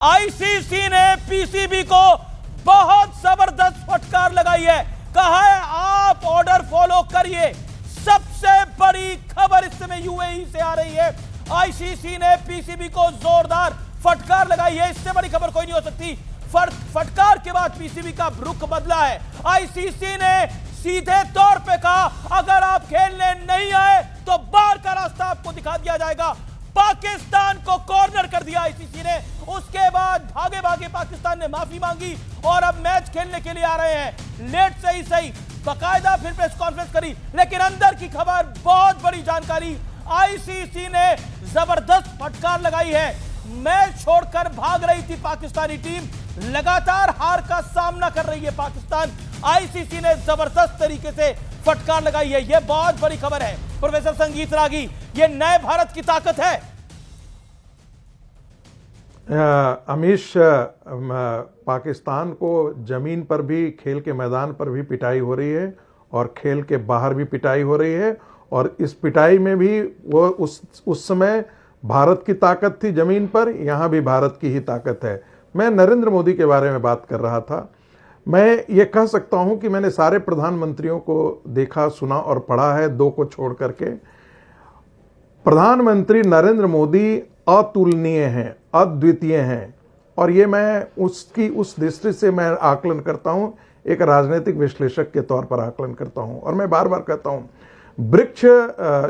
ICC ने PCB को बहुत जबरदस्त फटकार लगाई है। कहा है आप ऑर्डर फॉलो करिए। सबसे बड़ी खबर इस समय यूएई से आ रही है। आईसीसी ने पीसीबी को जोरदार फटकार लगाई है। इससे बड़ी खबर कोई नहीं हो सकती। फटकार के बाद पीसीबी का रुख बदला है। आईसीसी ने सीधे तौर पे कहा अगर आप खेलने नहीं आए तो बाहर का रास्ता आपको दिखा दिया जाएगा। पाकिस्तान को कॉर्नर कर दिया आईसीसी ने। उसके बाद भागे भागे पाकिस्तान ने माफी मांगी और अब मैच खेलने के लिए आ रहे हैं। लेट से ही सही, बाकायदा फिर प्रेस कॉन्फ्रेंस करी, लेकिन अंदर की खबर बहुत बड़ी जानकारी। आईसीसी ने जबरदस्त फटकार लगाई है। मैच छोड़कर भाग रही थी पाकिस्तानी टीम। लगातार हार का सामना कर रही है पाकिस्तान। आईसीसी ने जबरदस्त तरीके से फटकार लगाई है। यह बहुत बड़ी खबर है। प्रोफेसर संगीत रागी, यह नए भारत की ताकत है। अमीश, पाकिस्तान को जमीन पर भी, खेल के मैदान पर भी पिटाई हो रही है और खेल के बाहर भी पिटाई हो रही है। और इस पिटाई में भी वो उस समय भारत की ताकत थी जमीन पर, यहाँ भी भारत की ही ताकत है। मैं नरेंद्र मोदी के बारे में बात कर रहा था। मैं ये कह सकता हूँ कि मैंने सारे प्रधानमंत्रियों को देखा, सुना और पढ़ा है, दो को छोड़ करके। प्रधानमंत्री नरेंद्र मोदी अतुलनीय हैं, अद्वितीय हैं। और ये मैं उसकी उस दृष्टि से मैं आकलन करता हूँ, एक राजनीतिक विश्लेषक के तौर पर आकलन करता हूँ। और मैं बार बार कहता हूँ, वृक्ष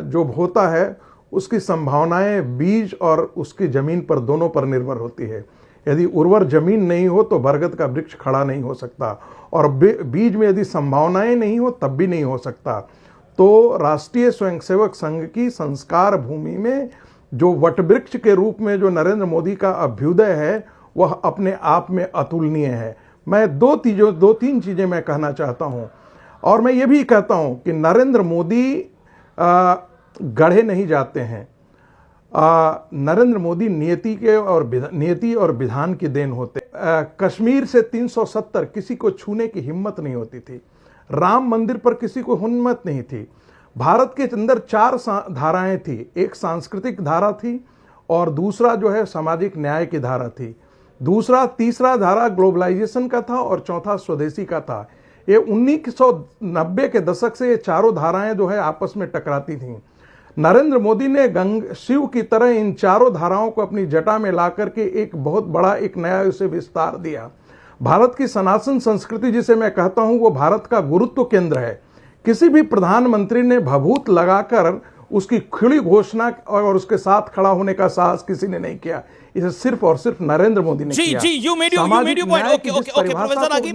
जो होता है उसकी संभावनाएं बीज और उसकी जमीन पर, दोनों पर निर्भर होती है। यदि उर्वर जमीन नहीं हो तो बरगद का वृक्ष खड़ा नहीं हो सकता, और बीज में यदि संभावनाएं नहीं हो तब भी नहीं हो सकता। तो राष्ट्रीय स्वयंसेवक संघ की संस्कार भूमि में जो वटवृक्ष के रूप में जो नरेंद्र मोदी का अभ्युदय है, वह अपने आप में अतुलनीय है। मैं दो तीन चीजें मैं कहना चाहता हूं। और मैं ये भी कहता हूं कि नरेंद्र मोदी गढ़े नहीं जाते हैं। नरेंद्र मोदी नियति और विधान की देन होते। कश्मीर से 370 किसी को छूने की हिम्मत नहीं होती थी। राम मंदिर पर किसी को हिम्मत नहीं थी। भारत के अंदर 4 धाराएं थी। एक सांस्कृतिक धारा थी और दूसरा जो है सामाजिक न्याय की धारा थी। तीसरा धारा ग्लोबलाइजेशन का था और चौथा स्वदेशी का था। ये 1990 के दशक से ये चारों धाराएं जो है आपस में टकराती थीं। नरेंद्र मोदी ने शिव की तरह इन चारों धाराओं को अपनी जटा में ला करके एक बहुत बड़ा एक नया उसे विस्तार दिया। भारत की सनातन संस्कृति जिसे मैं कहता हूं, वो भारत का गुरुत्व केंद्र है। किसी भी प्रधानमंत्री ने भभूत लगाकर उसकी खुली घोषणा और उसके साथ खड़ा होने का साहस किसी ने नहीं किया। इसे सिर्फ और सिर्फ नरेंद्र मोदी ने किया। जी, you made your point. Okay, professor ragi.